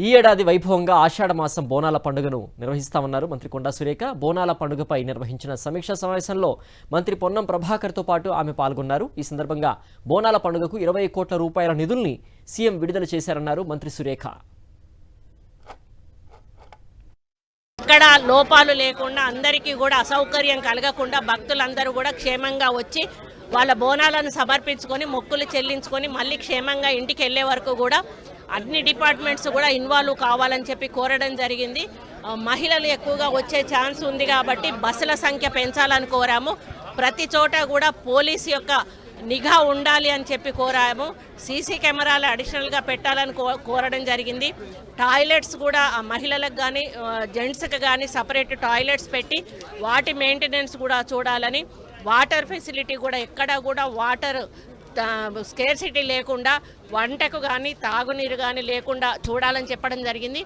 ఈ ఏడాది వైభవంగా ఆషాఢమాసం బోనాల పండుగను నిర్వహిస్తామన్నారు మంత్రి కొండా సురేఖ. బోనాల పండుగపై నిర్వహించిన సమీక్షా సమావేశంలో మంత్రి పొన్నం ప్రభాకర్తో పాటు ఆమె పాల్గొన్నారు. ఈ సందర్భంగా బోనాల పండుగకు 20 కోట్ల రూపాయల నిధుల్ని సీఎం విడుదల చేశారన్నారు మంత్రి సురేఖ. ఎక్కడ లోపాలు లేకుండా అందరికీ కూడా అసౌకర్యం కలగకుండా భక్తులందరూ కూడా క్షేమంగా వచ్చి వాళ్ళ బోనాలను సమర్పించుకొని మొక్కులు చెల్లించుకొని మళ్ళీ క్షేమంగా ఇంటికి వెళ్ళే వరకు కూడా అన్ని డిపార్ట్మెంట్స్ కూడా ఇన్వాల్వ్ కావాలని చెప్పి కోరడం జరిగింది. మహిళలు ఎక్కువగా వచ్చే ఛాన్స్ ఉంది కాబట్టి బస్సుల సంఖ్య పెంచాలని కోరాము. ప్రతి చోట కూడా పోలీసు యొక్క నిఘా ఉండాలి అని చెప్పి కోరాము. సీసీ కెమెరాలు అడిషనల్గా పెట్టాలని కోరడం జరిగింది. టాయిలెట్స్ కూడా మహిళలకు కానీ జెంట్స్కి కానీ సపరేట్ టాయిలెట్స్ పెట్టి వాటి మెయింటెనెన్స్ కూడా చూడాలని, వాటర్ ఫెసిలిటీ కూడా ఎక్కడ కూడా వాటర్ స్కేర్సిటీ లేకుండా వంటకు కానీ తాగునీరు కానీ లేకుండా చూడాలని చెప్పడం జరిగింది.